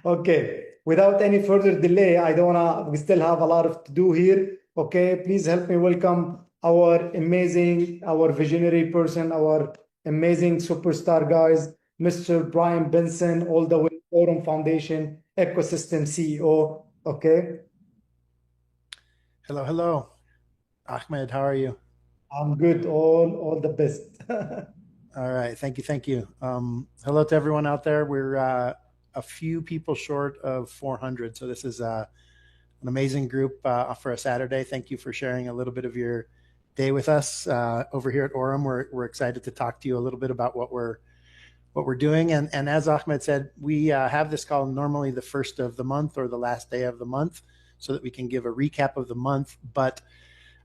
Okay, without any further delay, I don't wanna, we still have a lot of to do here. Okay, please help me welcome our amazing, our visionary person, our amazing superstar guys, Mr. Brian Benson, all the way Aurum Foundation Ecosystem CEO. Okay, Hello, hello. Ahmed, how are you? I'm good, all the best. All right, thank you, thank you. Hello to everyone out there. We're a few people short of 400, so this is an amazing group for a Saturday. Thank you for sharing a little bit of your day with us over here at Aurum. We're excited to talk to you a little bit about what we're doing. And as Ahmed said, we have this call normally the first of the month or the last day of the month, so that we can give a recap of the month. But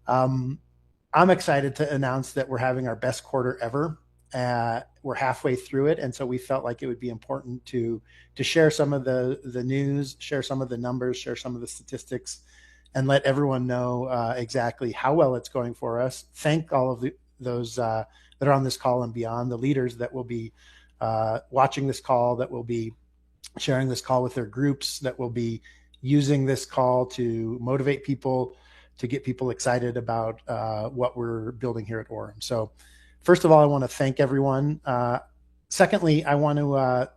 um, I'm excited to announce that we're having our best quarter ever. We're halfway through it, and so we felt like it would be important to share some of the news, share some of the numbers, share some of the statistics, and let everyone know exactly how well it's going for us. Thank all of those that are on this call and beyond, the leaders that will be watching this call, that will be sharing this call with their groups, that will be using this call to motivate people, to get people excited about what we're building here at Aurum. So, first of all, I want to thank everyone. Secondly, I want to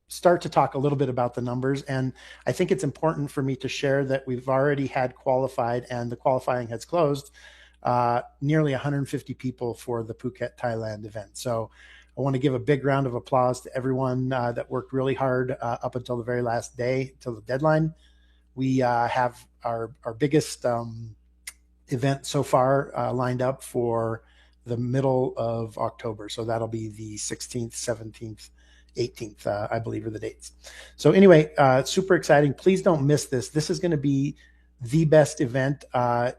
start to talk a little bit about the numbers. And I think it's important for me to share that we've already had qualified, and the qualifying has closed, nearly 150 people for the Phuket, Thailand event. So I want to give a big round of applause to everyone that worked really hard up until the very last day, till the deadline. We have our biggest event so far lined up for the middle of October. So that'll be the 16th, 17th, 18th, I believe are the dates. So anyway, super exciting. Please don't miss this. This is going to be the best event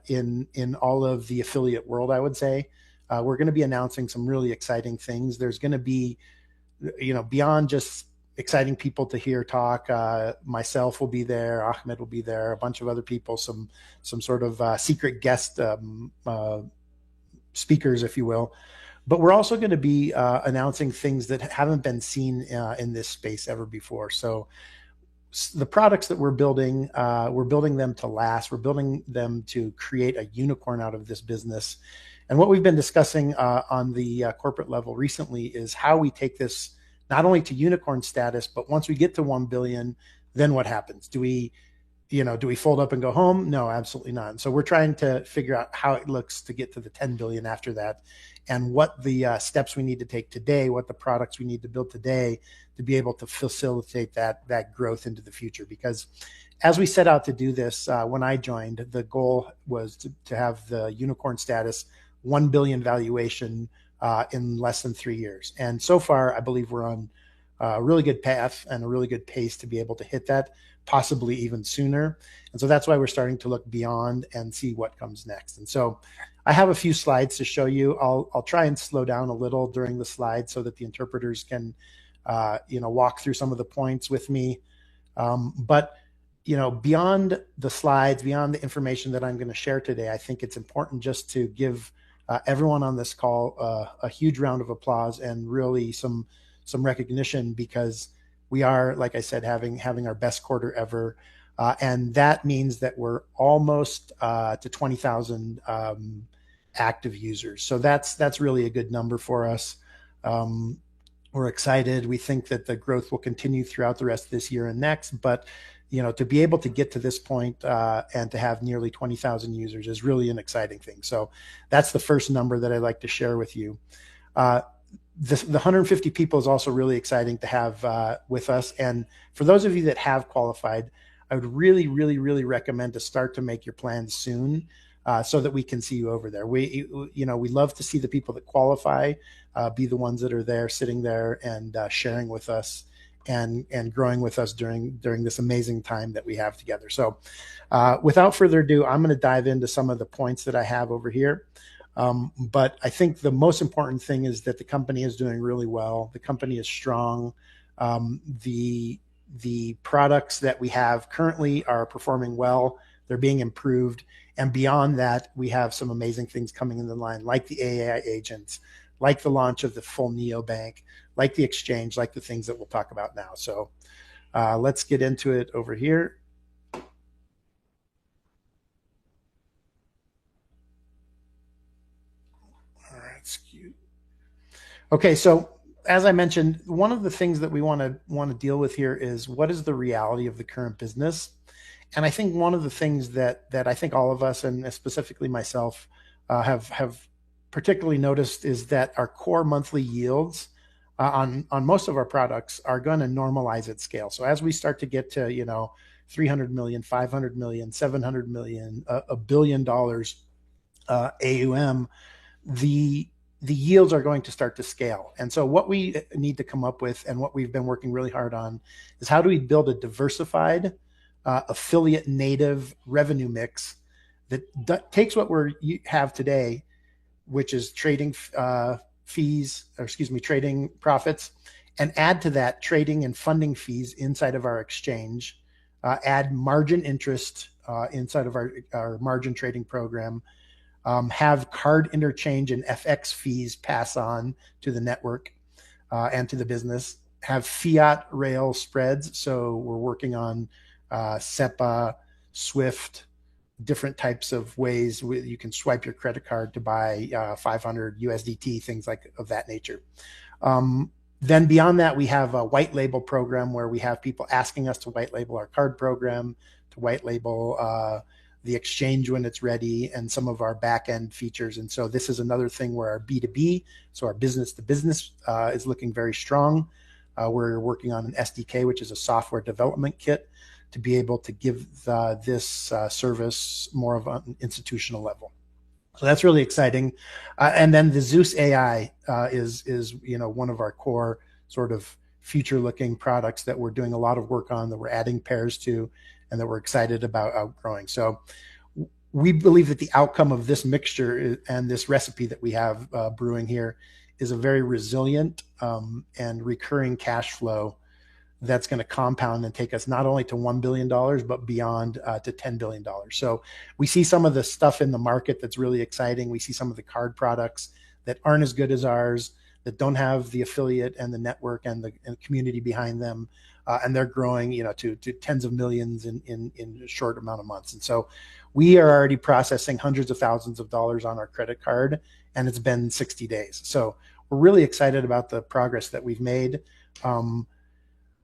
in all of the affiliate world, I would say. We're going to be announcing some really exciting things. There's going to be, beyond just exciting people to hear talk. Myself will be there. Ahmed will be there. A bunch of other people. Some sort of secret guest speakers, if you will. But we're also going to be announcing things that haven't been seen in this space ever before. So the products that we're building them to last. We're building them to create a unicorn out of this business. And what we've been discussing on the corporate level recently is how we take this not only to unicorn status, but once we get to 1 billion, then what happens? Do we fold up and go home? No, absolutely not. And so we're trying to figure out how it looks to get to the 10 billion after that, and what the steps we need to take today, what the products we need to build today to be able to facilitate that growth into the future. Because as we set out to do this, when I joined, the goal was to have the unicorn status, 1 billion valuation in less than 3 years. And so far, I believe we're on a really good path and a really good pace to be able to hit that, possibly even sooner. And so that's why we're starting to look beyond and see what comes next. And so I have a few slides to show you. I'll try and slow down a little during the slides so that the interpreters can walk through some of the points with me. But beyond the slides, beyond the information that I'm going to share today, I think it's important just to give everyone on this call a huge round of applause and really some recognition, because we are, like I said, having our best quarter ever, and that means that we're almost to 20,000 active users. So that's really a good number for us. We're excited. We think that the growth will continue throughout the rest of this year and next, but to be able to get to this point and to have nearly 20,000 users is really an exciting thing. So that's the first number that I'd like to share with you. The 150 people is also really exciting to have with us. And for those of you that have qualified, I would really, really, really recommend to start to make your plans soon, so that we can see you over there. We love to see the people that qualify be the ones that are there, sitting there and sharing with us and growing with us during this amazing time that we have together. So without further ado, I'm going to dive into some of the points that I have over here. But I think the most important thing is that the company is doing really well. The company is strong. The products that we have currently are performing well. They're being improved. And beyond that, we have some amazing things coming in the line, like the AI agents, like the launch of the full neobank, like the exchange, like the things that we'll talk about now. So Let's get into it over here. All right, it's cute. Okay, so as I mentioned, one of the things that we want to deal with here is what is the reality of the current business. And I think one of the things that I think all of us, and specifically myself, have particularly noticed is that our core monthly yields on most of our products are going to normalize at scale. So as we start to get to 300 million, 500 million, 700 million, $1 billion AUM, the yields are going to start to scale. And so what we need to come up with, and what we've been working really hard on, is how do we build a diversified affiliate native revenue mix that takes what we have today, which is trading fees, or excuse me, trading profits, and add to that trading and funding fees inside of our exchange, add margin interest inside of our margin trading program, have card interchange and FX fees pass on to the network and to the business, have fiat rail spreads. So we're working on SEPA, SWIFT, different types of ways you can swipe your credit card to buy 500 USDT, things like of that nature. Then beyond that, we have a white label program where we have people asking us to white label our card program, to white label the exchange when it's ready, and some of our back end features. And so this is another thing where our B2B, so our business to business, is looking very strong. We're working on an SDK, which is a software development kit, to be able to give this service more of an institutional level. So that's really exciting. And then the Zeus AI is one of our core sort of future looking products that we're doing a lot of work on, that we're adding pairs to, and that we're excited about outgrowing. So we believe that the outcome of this mixture and this recipe that we have brewing here is a very resilient and recurring cash flow that's going to compound and take us not only to $1 billion, but beyond to $10 billion. So we see some of the stuff in the market that's really exciting. We see some of the card products that aren't as good as ours, that don't have the affiliate and the network and the community behind them. And they're growing, to tens of millions in a short amount of months. And so we are already processing hundreds of thousands of dollars on our credit card, and it's been 60 days. So we're really excited about the progress that we've made.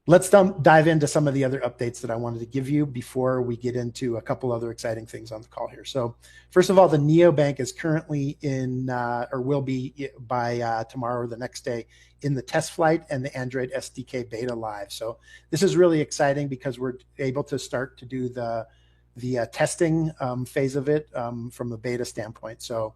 Let's dive into some of the other updates that I wanted to give you before we get into a couple other exciting things on the call here. So first of all, the neobank is currently in, or will be by tomorrow or the next day, in the test flight and the Android SDK beta live. So this is really exciting because we're able to start to do the testing phase of it from the beta standpoint. So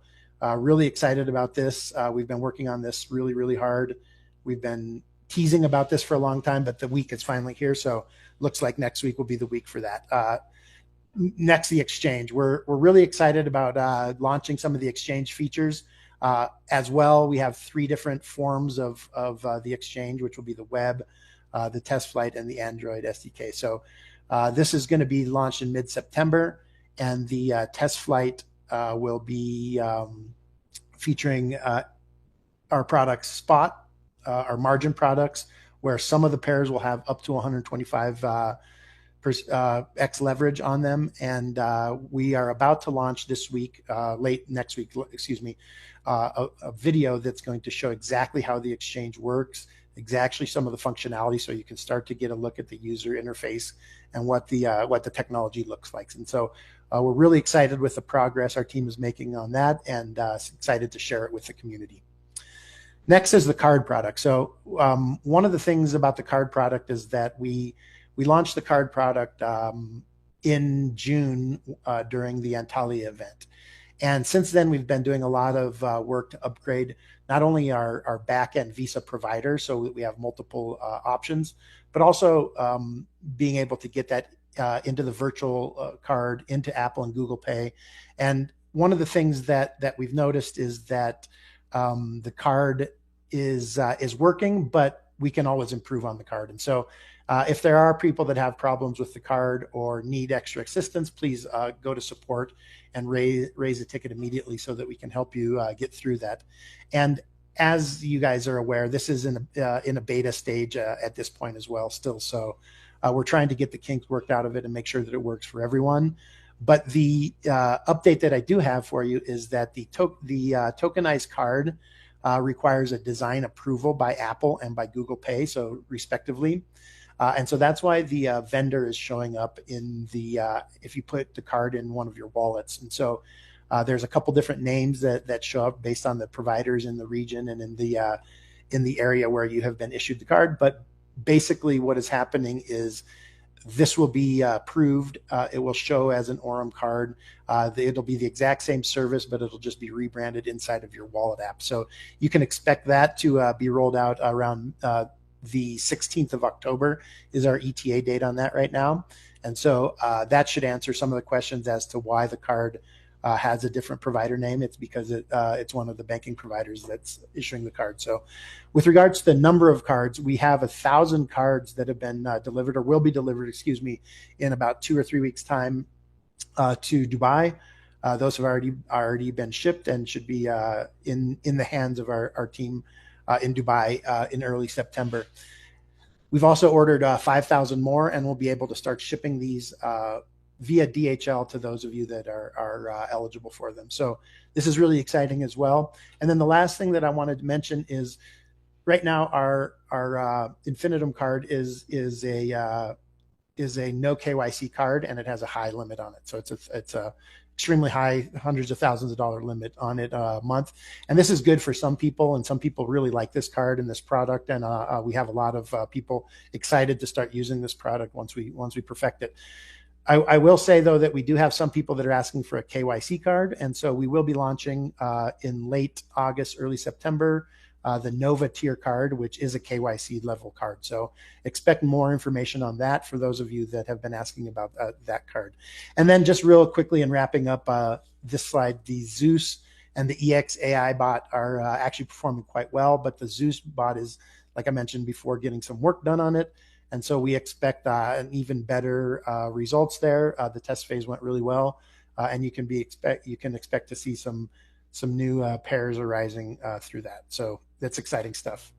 really excited about this. We've been working on this really, really hard. We've been teasing about this for a long time, but the week is finally here. So looks like next week will be the week for that. Next, the exchange. We're really excited about launching some of the exchange features as well. We have 3 different forms of the exchange, which will be the web, the test flight, and the Android SDK. So this is going to be launched in mid-September, and the test flight will be featuring our product Spot, our margin products, where some of the pairs will have up to 125 X leverage on them. And we are about to launch this week, late next week, a video that's going to show exactly how the exchange works, exactly some of the functionality, so you can start to get a look at the user interface and what the technology looks like. And so we're really excited with the progress our team is making on that, and excited to share it with the community. Next is the card product. So one of the things about the card product is that we launched the card product in June during the Antalya event. And since then, we've been doing a lot of work to upgrade not only our back-end Visa provider, so we have multiple options, but also being able to get that into the virtual card, into Apple and Google Pay. And one of the things that we've noticed is that the card is working, but we can always improve on the card. And so if there are people that have problems with the card or need extra assistance, please go to support and raise a ticket immediately so that we can help you get through that. And as you guys are aware, this is in a beta stage at this point as well still. So We're trying to get the kinks worked out of it and make sure that it works for everyone. But the update that I do have for you is that the tokenized card requires a design approval by Apple and by Google Pay, so respectively. And so that's why the vendor is showing up in the if you put the card in one of your wallets. And so there's a couple different names that show up based on the providers in the region and in the area where you have been issued the card. But basically, what is happening is this will be approved. It will show as an Aurum card. It'll be the exact same service, but it'll just be rebranded inside of your wallet app. So you can expect that to be rolled out around the 16th of October is our ETA date on that right now. And so that should answer some of the questions as to why the card has a different provider name. It's because it's one of the banking providers that's issuing the card. So with regards to the number of cards, we have 1,000 cards that have been delivered or will be delivered, excuse me, in about 2 or 3 weeks time to Dubai. Those have already been shipped and should be in the hands of our team in Dubai in early September. We've also ordered 5,000 more, and we'll be able to start shipping these via DHL to those of you that are eligible for them. So this is really exciting as well. And then the last thing that I wanted to mention is right now our Infinitum card is a no KYC card, and it has a high limit on it. So it's a extremely high, hundreds of thousands of dollar limit on it a month. And this is good for some people, and some people really like this card and this product. And we have a lot of people excited to start using this product once we perfect it. I will say, though, that we do have some people that are asking for a KYC card. And so we will be launching in late August, early September, the Nova tier card, which is a KYC level card. So expect more information on that for those of you that have been asking about that card. And then just real quickly, in wrapping up this slide, the Zeus and the EX AI bot are actually performing quite well. But the Zeus bot is, like I mentioned before, getting some work done on it. And so we expect an even better results there. The test phase went really well, and you can expect to see some new pairs arising through that. So that's exciting stuff.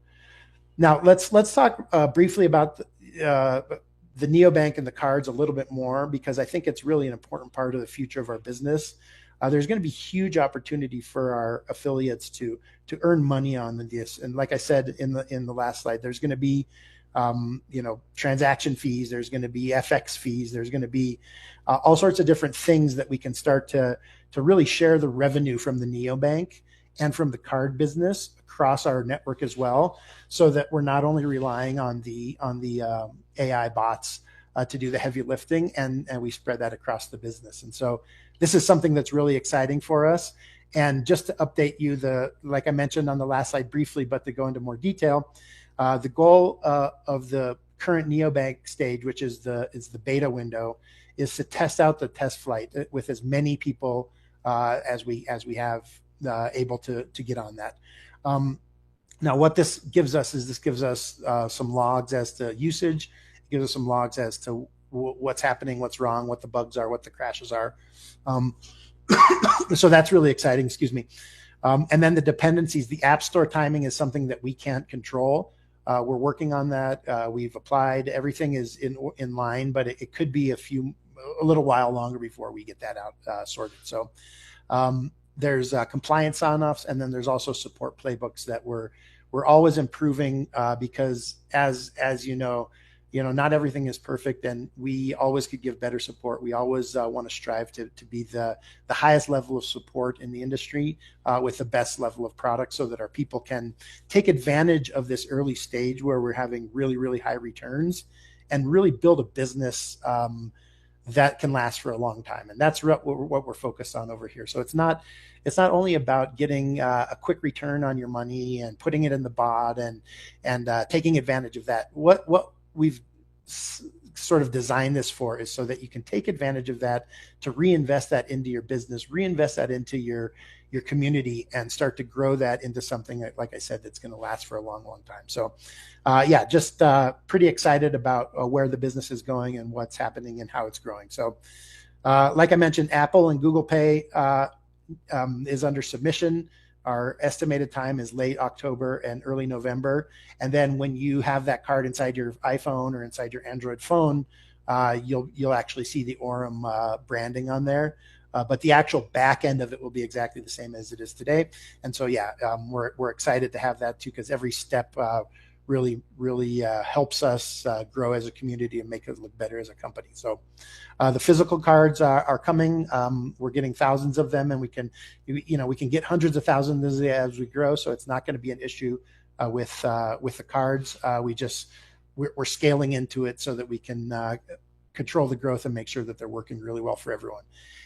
Now let's talk briefly about the neobank and the cards a little bit more, because I think it's really an important part of the future of our business. There's going to be huge opportunity for our affiliates to earn money on this. And like I said in the last slide, there's going to be transaction fees. There's going to be FX fees. There's going to be all sorts of different things that we can start to really share the revenue from the neobank and from the card business across our network as well, so that we're not only relying on the AI bots to do the heavy lifting, and we spread that across the business. And so this is something that's really exciting for us. And just to update you, like I mentioned on the last slide briefly, but to go into more detail, the goal of the current neobank stage, which is the beta window, is to test out the test flight with as many people as we have able to get on that. Now, what this gives us is some logs as to usage. It gives us some logs as to what's happening, what's wrong, what the bugs are, what the crashes are. So that's really exciting. Excuse me. And then the dependencies, the App Store timing is something that we can't control. We're working on that. We've applied. Everything is in line, but it could be a little while longer before we get that out sorted. So there's compliance sign-offs, and then there's also support playbooks that we're always improving because as you know, not everything is perfect, and we always could give better support. We always want to strive to be the highest level of support in the industry with the best level of product, so that our people can take advantage of this early stage where we're having really, really high returns and really build a business that can last for a long time. And that's what we're focused on over here. So it's not only about getting a quick return on your money and putting it in the bot and taking advantage of that. What we've sort of designed this for is so that you can take advantage of that to reinvest that into your business, reinvest that into your community, and start to grow that into something that, like I said, that's going to last for a long, long time. So just pretty excited about where the business is going and what's happening and how it's growing. So like I mentioned, Apple and Google Pay is under submission. our estimated time is late October and early November. And then when you have that card inside your iPhone or inside your Android phone, you'll actually see the Aurum branding on there. But the actual back end of it will be exactly the same as it is today. And so, yeah, we're excited to have that too, because every step really helps us grow as a community and make us look better as a company. So the physical cards are coming. We're getting thousands of them, and we can get hundreds of thousands as we grow. So it's not going to be an issue with the cards. We're scaling into it so that we can control the growth and make sure that they're working really well for everyone.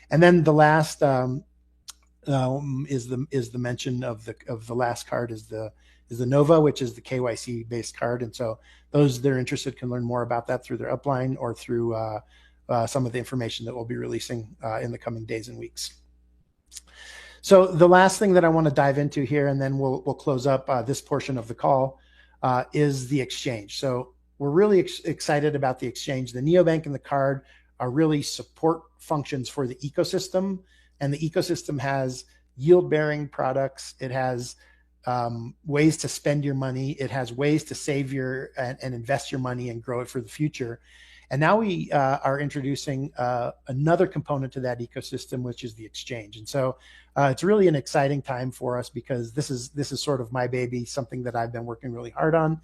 And then the last is the mention of the last card is the Nova, which is the KYC based card. And so those that are interested can learn more about that through their upline or through some of the information that we'll be releasing in the coming days and weeks. So the last thing that I want to dive into here, and then we'll close up this portion of the call, is the exchange. So we're really excited about the exchange. The neobank and the card are really support functions for the ecosystem, and the ecosystem has yield-bearing products. It has ways to spend your money. It has ways to save and invest your money and grow it for the future. And now we are introducing another component to that ecosystem, which is the exchange. And so it's really an exciting time for us, because this is sort of my baby, something that I've been working really hard on.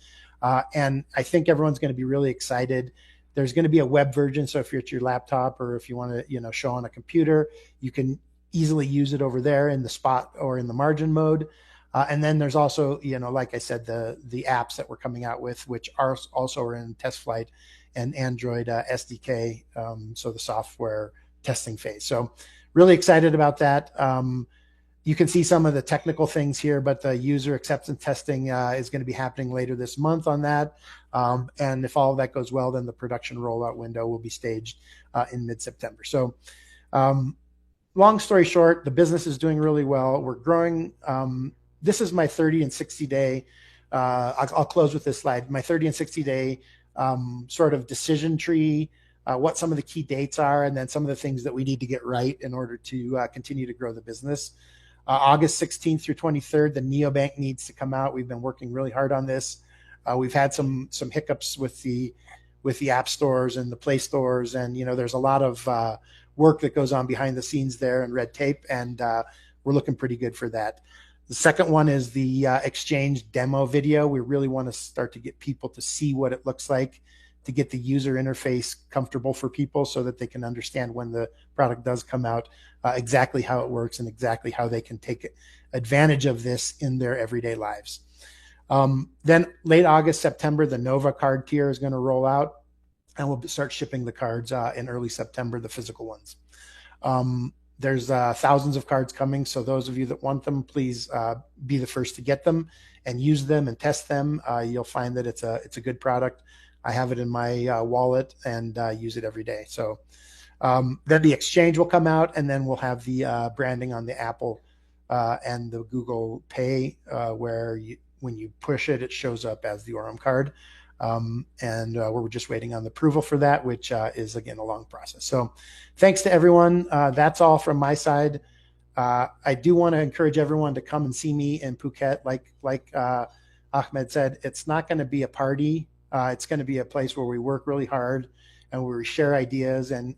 And I think everyone's going to be really excited. There's going to be a web version. So if you're at your laptop, or if you want to, show on a computer, you can easily use it over there in the spot or in the margin mode. And then there's also, like I said, the apps that we're coming out with, which are also in test flight and Android SDK, so the software testing phase. So really excited about that. You can see some of the technical things here, but the user acceptance testing is going to be happening later this month on that. And if all of that goes well, then the production rollout window will be staged in mid-September. So long story short, the business is doing really well. We're growing. This is my 30 and 60 day. I'll close with this slide. My 30 and 60 day sort of decision tree, what some of the key dates are, and then some of the things that we need to get right in order to continue to grow the business. August 16th through 23rd, the neobank needs to come out. We've been working really hard on this. We've had some hiccups with the app stores and the Play stores, and there's a lot of work that goes on behind the scenes there and red tape, and we're looking pretty good for that. The second one is the exchange demo video. We really want to start to get people to see what it looks like, to get the user interface comfortable for people so that they can understand when the product does come out, exactly how it works and exactly how they can take advantage of this in their everyday lives. Then late August, September, the Nova card tier is going to roll out, and we'll start shipping the cards in early September, the physical ones. There's thousands of cards coming, so those of you that want them, please be the first to get them and use them and test them. You'll find that it's a good product. I have it in my wallet and use it every day. So then the exchange will come out, and then we'll have the branding on the Apple and the Google Pay, where when you push it, it shows up as the Aurum card. And we're just waiting on the approval for that, which is, again, a long process. So thanks to everyone. That's all from my side. I do want to encourage everyone to come and see me in Phuket. Like Ahmed said, it's not going to be a party. It's going to be a place where we work really hard and where we share ideas and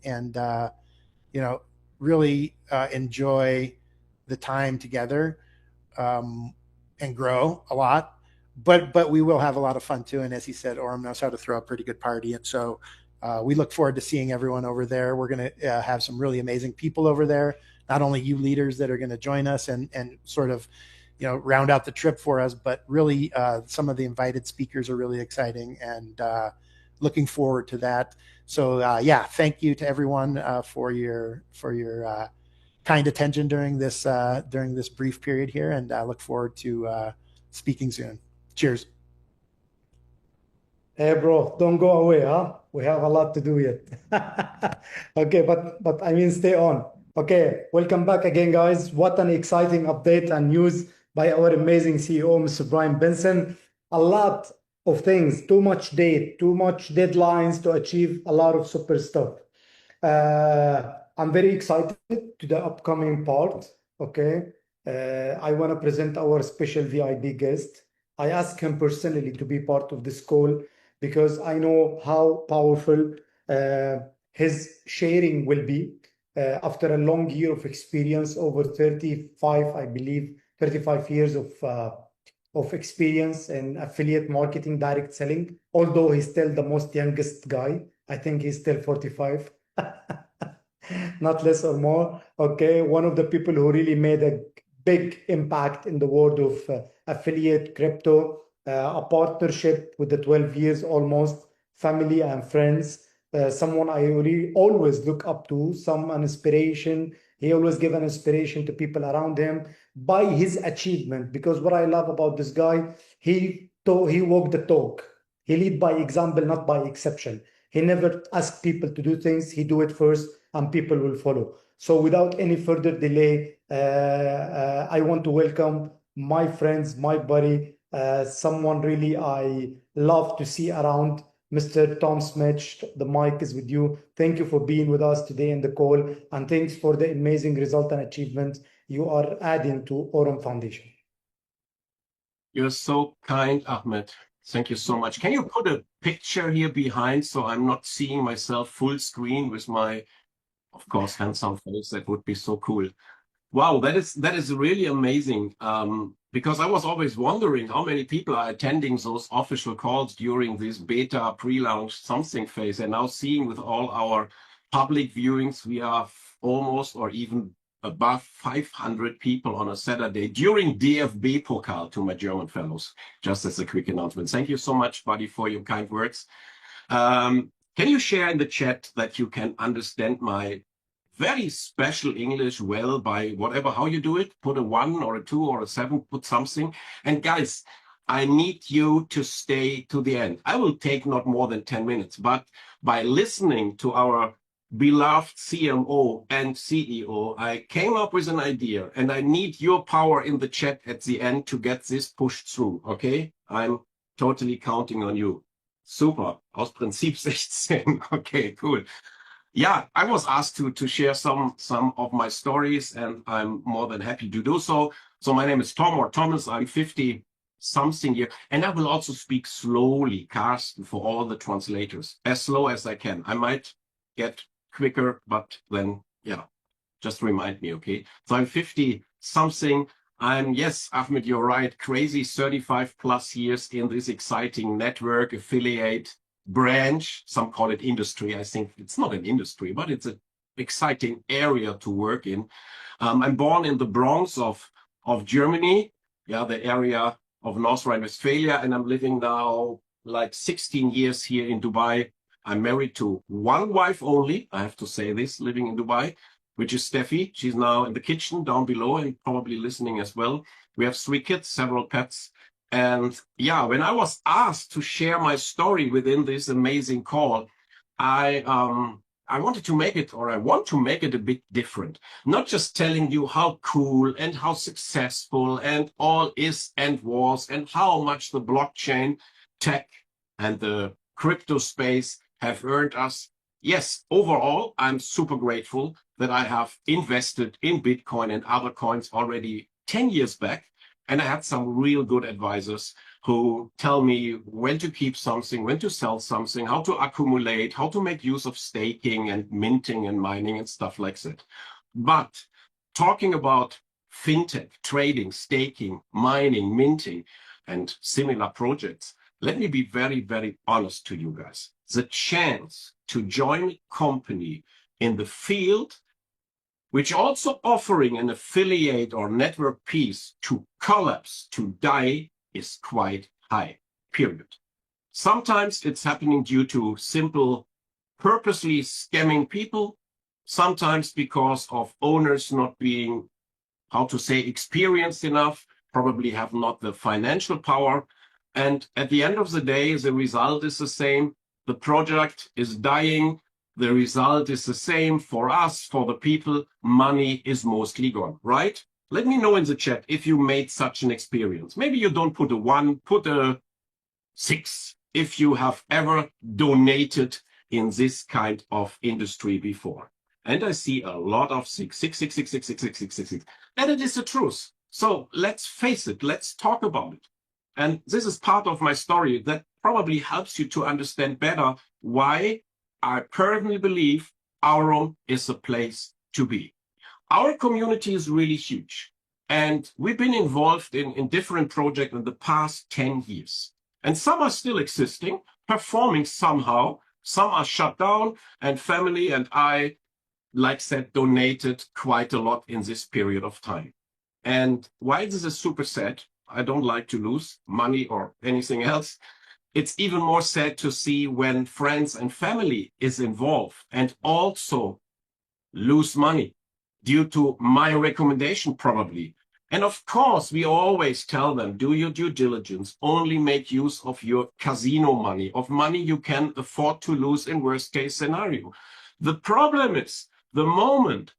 really enjoy the time together and grow a lot. But we will have a lot of fun too. And as he said, Aurum knows how to throw a pretty good party. And so we look forward to seeing everyone over there. We're going to have some really amazing people over there, not only you leaders that are going to join us and sort of, round out the trip for us, but really some of the invited speakers are really exciting, and looking forward to that. So thank you to everyone for your kind attention during this brief period here. And I look forward to speaking soon. Cheers. Hey, bro, don't go away, huh? We have a lot to do yet. Okay, but I mean, stay on. Okay, welcome back again, guys. What an exciting update and news by our amazing CEO, Mr. Brian Benson. A lot of things, too much deadlines to achieve a lot of super stuff. I'm very excited to the upcoming part, okay? I want to present our special VIP guest. I asked him personally to be part of this call because I know how powerful uh, his sharing will be. After a long year of experience, over 35, I believe, 35 years of experience in affiliate marketing, direct selling, although he's still the most youngest guy. I think he's still 45, not less or more. Okay, one of the people who really made a big impact in the world of affiliate crypto, a partnership with the 12 years almost, family and friends, someone I really always look up to, some an inspiration. He always give an inspiration to people around him by his achievement. Because what I love about this guy, he walked the talk. He lead by example, not by exception. He never asked people to do things. He do it first, and people will follow. So without any further delay, I want to welcome my friends, my buddy, someone really I love to see around, Mr. Tom Smith. The mic is with you. Thank you for being with us today in the call, and thanks for the amazing result and achievement you are adding to Aurum Foundation. You're so kind, Ahmed. Thank you so much. Can you put a picture here behind so I'm not seeing myself full screen with my, of course, handsome face? That would be so cool. Wow, that is really amazing. Because I was always wondering how many people are attending those official calls during this beta pre-launch something phase, and now seeing with all our public viewings, we have almost or even above 500 people on a Saturday during DFB Pokal, to my German fellows, just as a quick announcement. Thank you so much, buddy, for your kind words. Can you share in the chat that you can understand my very special English well by whatever, how you do it? Put a 1 or a 2 or a 7, put something. And guys, I need you to stay to the end. I will take not more than 10 minutes, but by listening to our beloved CMO and CEO, I came up with an idea, and I need your power in the chat at the end to get this pushed through, okay? I'm totally counting on you. Super, aus Prinzip 16. Okay, cool. Yeah, I was asked to share some of my stories, and I'm more than happy to do so. So my name is Tom, or Thomas. I'm 50 something here, and I will also speak slowly, Carsten, for all the translators, as slow as I can. I might get quicker, but then, yeah, just remind me, okay? So I'm 50 something. Yes, Ahmed, you're right, crazy 35 plus years in this exciting network affiliate branch. Some call it industry. I think it's not an industry, but it's an exciting area to work in. I'm born in the Bronx of Germany, yeah, the area of North Rhine-Westphalia, and I'm living now like 16 years here in Dubai. I'm married to one wife only, I have to say this, living in Dubai, which is Steffi. She's now in the kitchen down below and probably listening as well. We have 3 kids, several pets. And yeah, when I was asked to share my story within this amazing call, I wanted to make it, or I want to make it a bit different. Not just telling you how cool and how successful and all is and was, and how much the blockchain tech and the crypto space have earned us. Yes, overall, I'm super grateful that I have invested in Bitcoin and other coins already 10 years back. And I had some real good advisors who tell me when to keep something, when to sell something, how to accumulate, how to make use of staking and minting and mining and stuff like that. But talking about fintech, trading, staking, mining, minting, and similar projects, let me be very, very honest to you guys. The chance to join a company in the field which also offering an affiliate or network piece to collapse, to die, is quite high, period. Sometimes it's happening due to simple, purposely scamming people, sometimes because of owners not being, how to say, experienced enough, probably have not the financial power. And at the end of the day, the result is the same. The project is dying. The result is the same for us, for the people. Money is mostly gone, right? Let me know in the chat if you made such an experience. Maybe you don't put a 1, put a 6 if you have ever donated in this kind of industry before. And I see a lot of 6. And it is the truth. So let's face it, let's talk about it. And this is part of my story that probably helps you to understand better why I personally believe Aurum is a place to be. Our community is really huge. And we've been involved in different projects in the past 10 years. And some are still existing, performing somehow. Some are shut down, and family and I, like said, donated quite a lot in this period of time. And why this is super sad, I don't like to lose money or anything else. It's even more sad to see when friends and family is involved and also lose money due to my recommendation probably. And of course, we always tell them, do your due diligence, only make use of your casino money, of money you can afford to lose in worst case scenario. The problem is the moment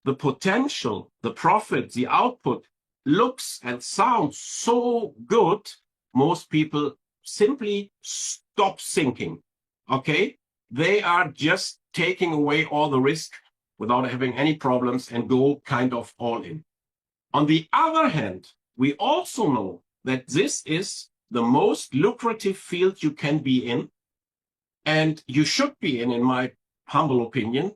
the potential, the profit, the output looks and sounds so good, most people simply stop thinking, okay? They are just taking away all the risk without having any problems and go kind of all in. On the other hand, we also know that this is the most lucrative field you can be in, and you should be in my humble opinion.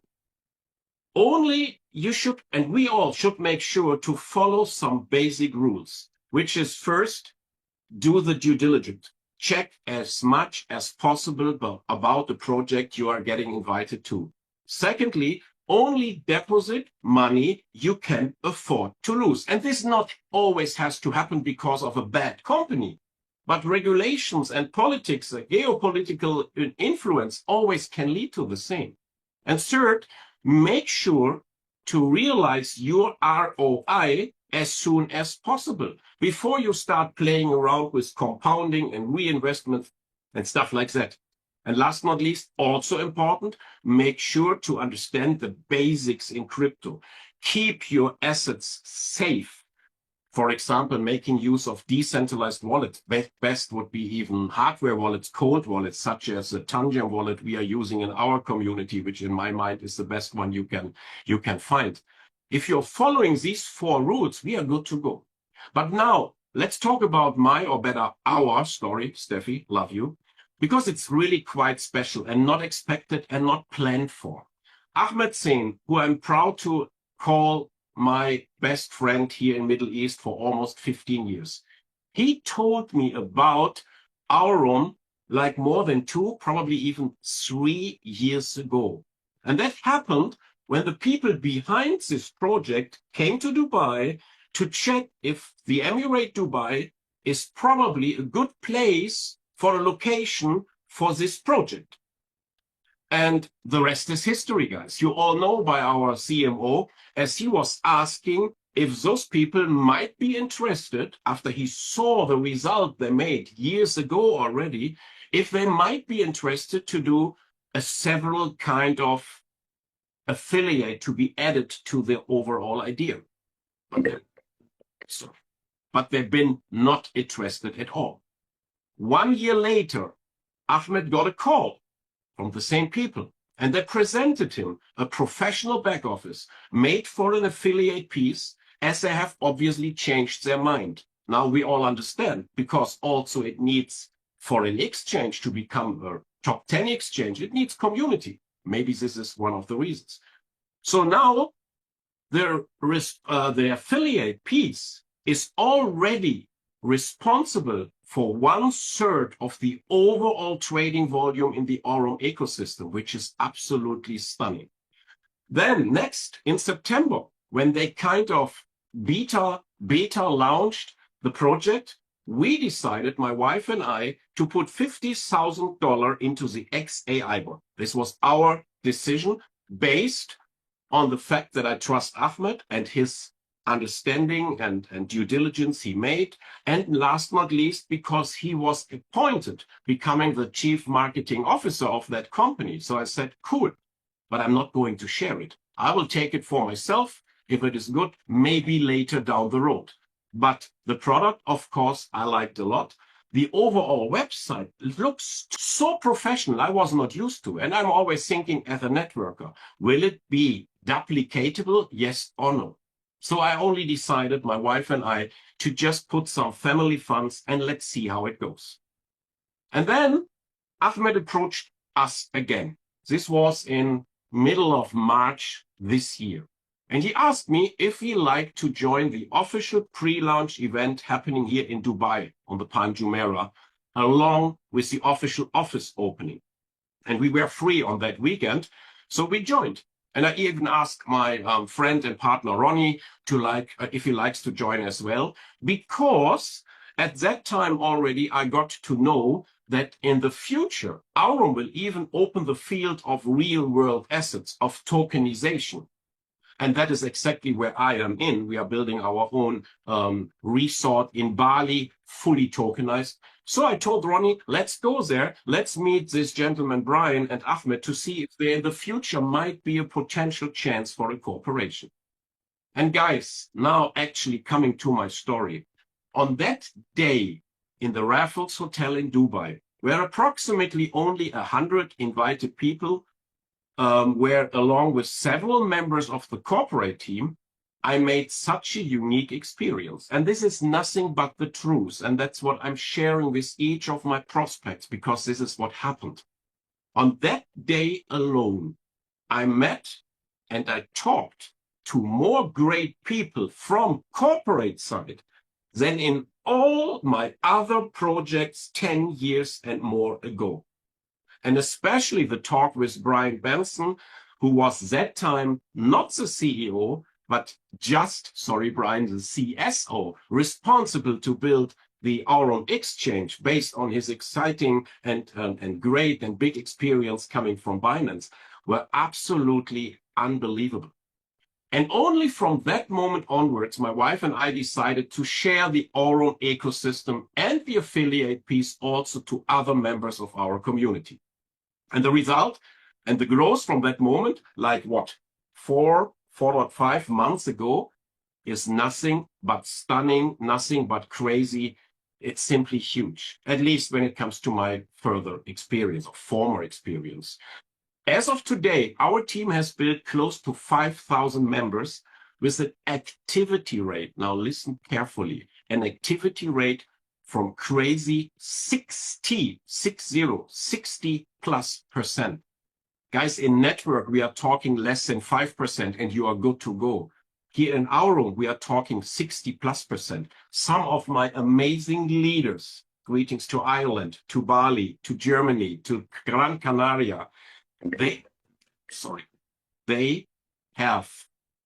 Only you should, and we all should make sure to follow some basic rules, which is first, do the due diligence. Check as much as possible about the project you are getting invited to. Secondly, only deposit money you can afford to lose. And this not always has to happen because of a bad company, but regulations and politics, geopolitical influence always can lead to the same. And third, make sure to realize your ROI as soon as possible before you start playing around with compounding and reinvestment and stuff like that. And last but not least, also important, make sure to understand the basics in crypto. Keep your assets safe. For example, making use of decentralized wallets. Best would be even hardware wallets, cold wallets, such as the Tangent wallet we are using in our community, which in my mind is the best one you can find. If you're following these 4 rules, we are good to go. But now let's talk about my, or better, our story. Steffi, love you, because it's really quite special and not expected and not planned for. Ahmed Singh, who I'm proud to call my best friend here in Middle East for almost 15 years. He told me about Aurum like more than 2, probably even 3 years ago. And that happened when the people behind this project came to Dubai to check if the Emirate Dubai is probably a good place for a location for this project. And the rest is history, guys. You all know by our CMO, as he was asking if those people might be interested, after he saw the result they made years ago already, if they might be interested to do a several kind of affiliate to be added to the overall idea. But they've been not interested at all. 1 year later, Ahmed got a call from the same people, and they presented him a professional back office made for an affiliate piece, as they have obviously changed their mind. Now we all understand, because also it needs, for an exchange to become a top 10 exchange, it needs community. Maybe this is one of the reasons. So now the affiliate piece is already responsible for 1/3 of the overall trading volume in the Aurum ecosystem, which is absolutely stunning. Then next, in September, when they kind of beta launched the project, we decided, my wife and I, to put $50,000 into the XAI bot. This was our decision based on the fact that I trust Ahmed and his understanding and due diligence he made. And last but not least, because he was appointed becoming the chief marketing officer of that company. So I said, cool, but I'm not going to share it. I will take it for myself. If it is good, maybe later down the road. But the product, of course, I liked a lot. The overall website looks so professional. I was not used to. And I'm always thinking as a networker, will it be duplicatable? Yes or no? So I only decided, my wife and I, to just put some family funds and let's see how it goes. And then Ahmed approached us again. This was in middle of March this year. And he asked me if he liked to join the official pre-launch event happening here in Dubai on the Palm Jumeirah, along with the official office opening. And we were free on that weekend, so we joined. And I even asked my friend and partner Ronnie to if he likes to join as well, because at that time already I got to know that in the future, Aurum will even open the field of real-world assets, of tokenization. And that is exactly where I am in. We are building our own resort in Bali, fully tokenized. So I told Ronnie, let's go there. Let's meet this gentleman, Brian and Ahmed, to see if there in the future might be a potential chance for a cooperation. And guys, now actually coming to my story. On that day in the Raffles Hotel in Dubai, where approximately only 100 invited people where along with several members of the corporate team, I made such a unique experience. And this is nothing but the truth. And that's what I'm sharing with each of my prospects, because this is what happened. On that day alone, I met and I talked to more great people from corporate side than in all my other projects 10 years and more ago. And especially the talk with Brian Benson, who was that time not the CEO, but just, sorry, Brian, the CSO, responsible to build the Aurum exchange based on his exciting and great and big experience coming from Binance, were absolutely unbelievable. And only from that moment onwards, my wife and I decided to share the Aurum ecosystem and the affiliate piece also to other members of our community. And the result and the growth from that moment, like what, 4 or 5 months ago, is nothing but stunning, nothing but crazy. It's simply huge, at least when it comes to my further experience or former experience. As of today, our team has built close to 5,000 members with an activity rate. Now listen carefully, an activity rate from crazy 60+%. Guys, in network, we are talking less than 5% and you are good to go. Here in Aurum, we are talking 60+%. Some of my amazing leaders, greetings to Ireland, to Bali, to Germany, to Gran Canaria, they have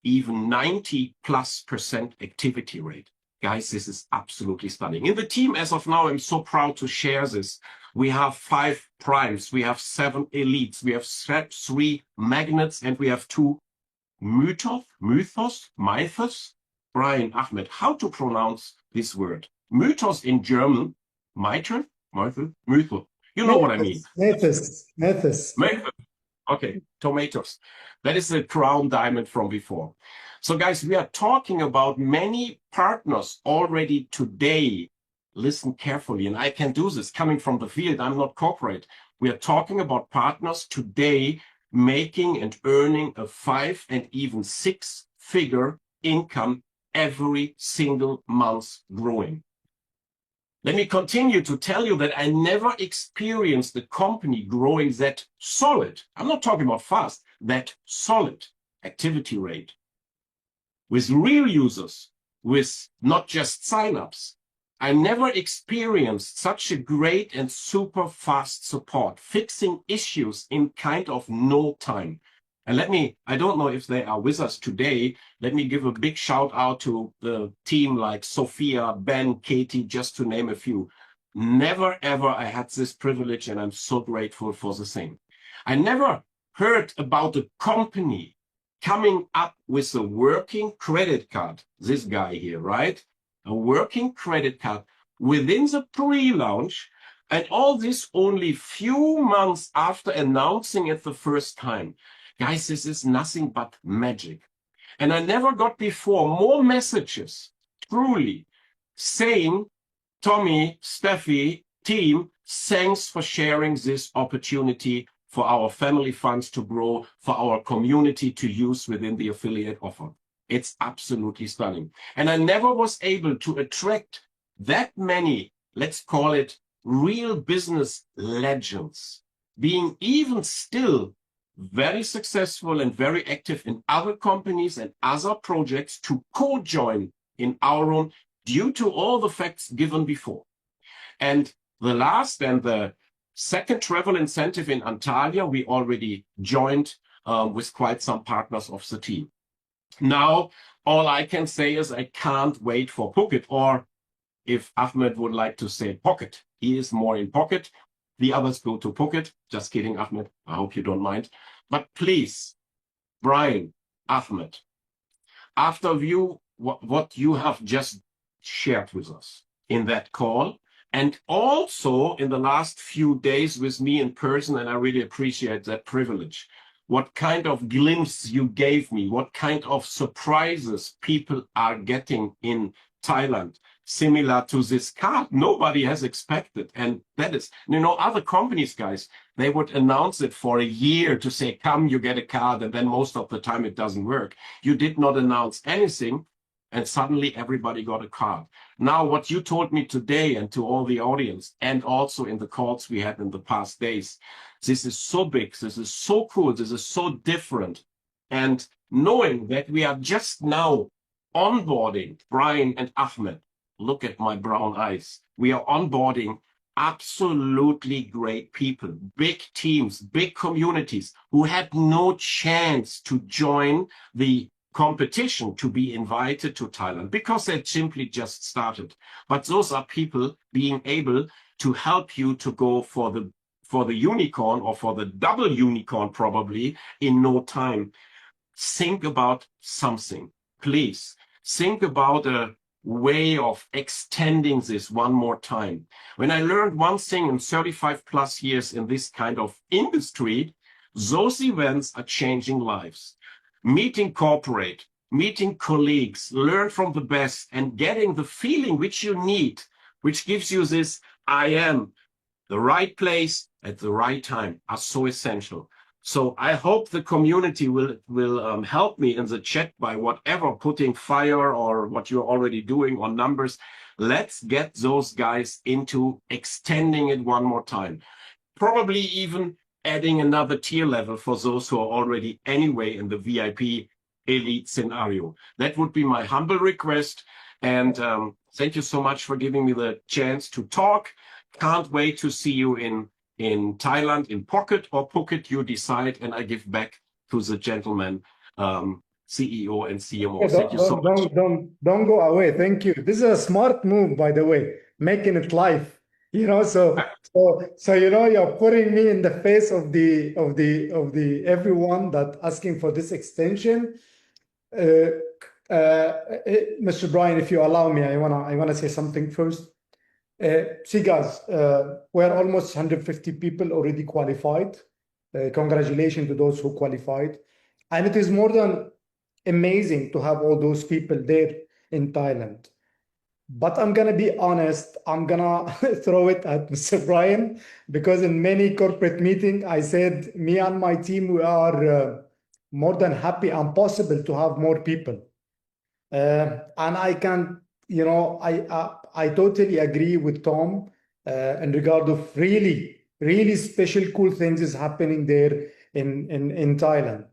even 90+% activity rate. Guys, this is absolutely stunning. In the team, as of now, I'm so proud to share this. We have 5 primes, we have 7 elites, we have 3 magnets, and we have 2 mythos. Brian, Ahmed, how to pronounce this word? Mythos in German, mythos. You know what I mean. Mythos. Okay, tomatoes. That is the crown diamond from before. So guys, we are talking about many partners already today. Listen carefully, and I can do this coming from the field. I'm not corporate. We are talking about partners today making and earning a 5 and even 6-figure income every single month growing. Let me continue to tell you that I never experienced a company growing that solid. I'm not talking about fast, that solid activity rate with real users, with not just signups. I never experienced such a great and super fast support, fixing issues in kind of no time. And I don't know if they are with us today. Let me give a big shout out to the team like Sophia, Ben, Katie, just to name a few. Never ever I had this privilege, and I'm so grateful for the same. I never heard about a company coming up with a working credit card. This guy here, right? A working credit card within the pre-launch, and all this only few months after announcing it the first time. Guys, this is nothing but magic. And I never got before more messages, truly, saying, Tommy, Steffi, team, thanks for sharing this opportunity for our family funds to grow, for our community to use within the affiliate offer. It's absolutely stunning. And I never was able to attract that many, let's call it real business legends, being even still very successful and very active in other companies and other projects to co-join in Aurum due to all the facts given before. And the last and the second travel incentive in Antalya, we already joined with quite some partners of the team. Now, all I can say is I can't wait for Phuket, or if Ahmed would like to say Pocket, he is more in Pocket. The others go to Phuket. Just kidding, Ahmed. I hope you don't mind. But please, Brian, Ahmed, after what you have just shared with us in that call, and also in the last few days with me in person, and I really appreciate that privilege, what kind of glimpse you gave me, what kind of surprises people are getting in Thailand, similar to this card nobody has expected. And that is, other companies, guys, they would announce it for a year to say, come, you get a card, and then most of the time it doesn't work. You did not announce anything, and suddenly everybody got a card. Now, what you told me today and to all the audience, and also in the calls we had in the past days, this is so big, this is so cool, this is so different. And knowing that we are just now onboarding Brian and Ahmed, look at my brown eyes, we are onboarding absolutely great people, big teams, big communities who had no chance to join the competition to be invited to Thailand because they simply just started. But those are people being able to help you to go for the unicorn or for the double unicorn probably in no time. Think about something, please. Think about a way of extending this one more time. When I learned one thing in 35 plus years in this kind of industry, those events are changing lives. Meeting corporate, meeting colleagues, learn from the best, and getting the feeling which you need, which gives you this I am, the right place at the right time, are so essential. So I hope the community will help me in the chat by whatever, putting fire or what you're already doing on numbers. Let's get those guys into extending it one more time. Probably even adding another tier level for those who are already anyway in the VIP elite scenario. That would be my humble request. And thank you so much for giving me the chance to talk. Can't wait to see you in Thailand, in Pocket or Phuket, you decide, and I give back to the gentleman, CEO and CMO. Thank you so much. Don't go away. Thank you. This is a smart move, by the way, making it live. So you're putting me in the face of the everyone that asking for this extension. Mr. Brian, if you allow me, I wanna say something first. See, guys, we're almost 150 people already qualified. Congratulations to those who qualified. And it is more than amazing to have all those people there in Thailand. But I'm going to be honest, I'm going to throw it at Mr. Brian, because in many corporate meetings, I said, me and my team, we are more than happy and possible to have more people. And I can, I totally agree with Tom in regard of really, really special, cool things is happening there in Thailand.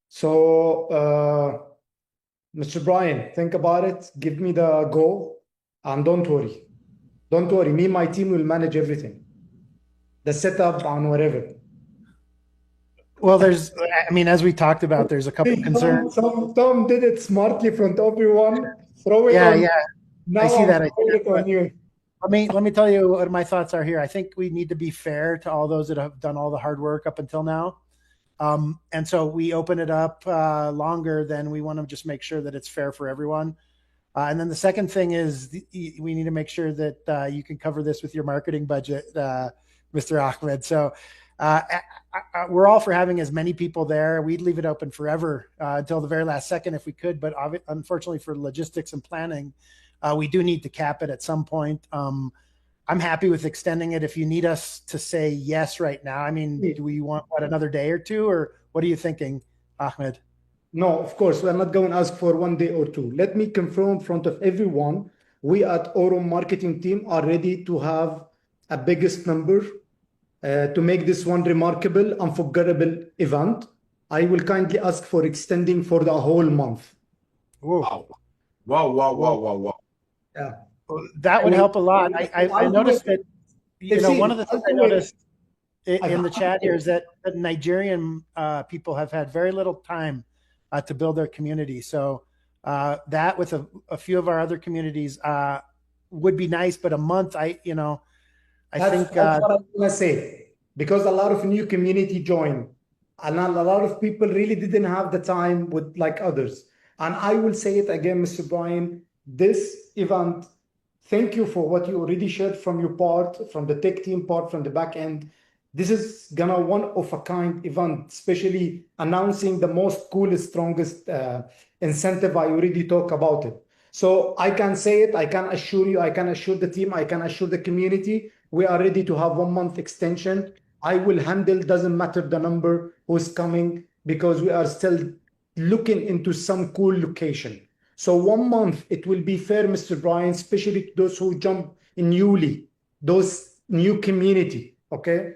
So, Mr. Brian, think about it. Give me the go, and don't worry. Don't worry. Me and my team will manage everything, the setup and whatever. Well, as we talked about, there's a couple of concerns. Tom did it smartly in front of everyone. Throw it on. Yeah. Now I see that. on you. Let me tell you what my thoughts are here. I think we need to be fair to all those that have done all the hard work up until now. And so we open it up longer, then we want to just make sure that it's fair for everyone. And then the second thing is we need to make sure that you can cover this with your marketing budget, Mr. Ahmed. So we're all for having as many people there. We'd leave it open forever until the very last second if we could. But unfortunately for logistics and planning, we do need to cap it at some point. I'm happy with extending it. If you need us to say yes right now, do we want another day or two, or what are you thinking, Ahmed? No, of course, we're not going to ask for 1 day or two. Let me confirm in front of everyone, we at Aurum marketing team are ready to have a biggest number to make this one remarkable, unforgettable event. I will kindly ask for extending for the whole month. Whoa. Wow. Wow. Yeah. That would help a lot. I noticed that, one of the things I noticed in the chat here is that Nigerian people have had very little time to build their community. So that with a few of our other communities would be nice, but a month, I think That's what I was gonna say. Because a lot of new community joined, and a lot of people really didn't have the time with like others. And I will say it again, Mr. Brian, this event, thank you for what you already shared from your part, from the tech team part, from the back end. This is gonna one of a kind event, especially announcing the most coolest, strongest incentive. I already talked about it. So I can say it, I can assure you, I can assure the team, I can assure the community, we are ready to have 1 month extension. I will handle, doesn't matter the number who's coming, because we are still looking into some cool location. So 1 month, it will be fair, Mr. Brian, especially to those who jump in newly, those new community, okay?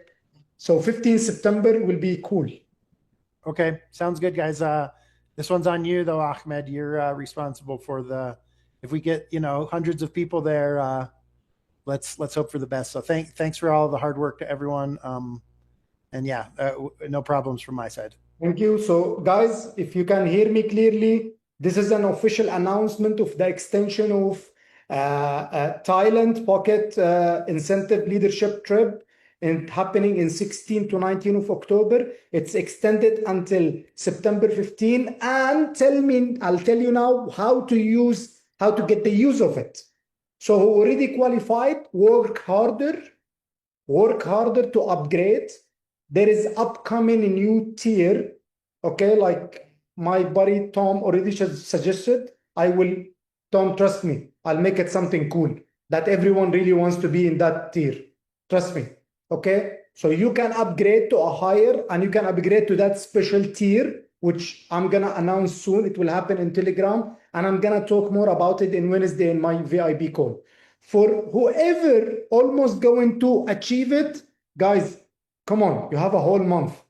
So 15 September will be cool. Okay, sounds good, guys. This one's on you though, Ahmed. You're responsible for if we get, hundreds of people there, let's hope for the best. So thanks for all the hard work to everyone. And yeah, no problems from my side. Thank you. So guys, if you can hear me clearly, this is an official announcement of the extension of Thailand Pocket Incentive Leadership Trip, and happening in 16 to 19 of October. It's extended until September 15. And I'll tell you now how to get the use of it. So who already qualified, work harder to upgrade. There is upcoming new tier, okay? Like my buddy Tom already suggested. Tom, trust me, I'll make it something cool that everyone really wants to be in that tier. Trust me, okay? So you can upgrade to a higher, and you can upgrade to that special tier, which I'm gonna announce soon. It will happen in Telegram, and I'm gonna talk more about it in Wednesday in my VIP call. For whoever almost going to achieve it, guys, come on, you have a whole month.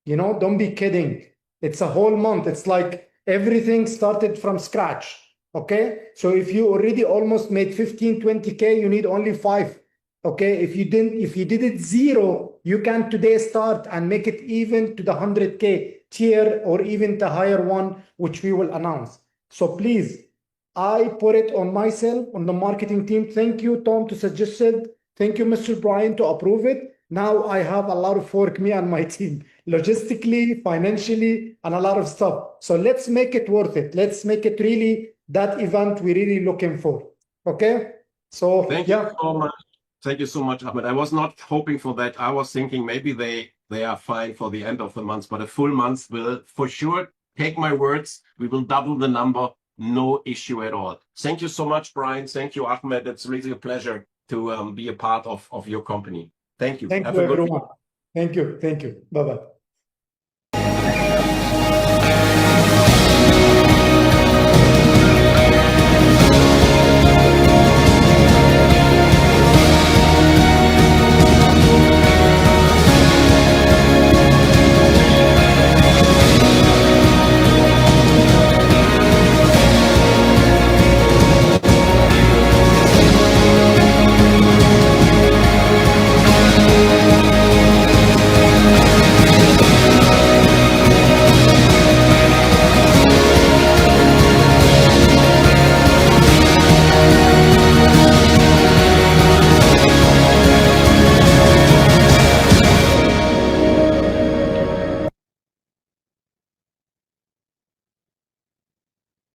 Don't be kidding. It's a whole month. It's like everything started from scratch, okay? So if you already almost made 15, 20K, you need only 5, okay? If you did it 0, you can today start and make it even to the 100K tier, or even the higher one, which we will announce. So please, I put it on myself, on the marketing team. Thank you, Tom, to suggest it. Thank you, Mr. Brian, to approve it. Now I have a lot of work, me and my team, logistically, financially, and a lot of stuff. So let's make it worth it. Let's make it really that event we're really looking for. Okay? So thank you so much. Thank you so much, Ahmed. I was not hoping for that. I was thinking maybe they are fine for the end of the month, but a full month will for sure, take my words, we will double the number. No issue at all. Thank you so much, Brian. Thank you, Ahmed. It's really a pleasure to be a part of your company. Thank you. Thank you, everyone. Thank you. Bye-bye.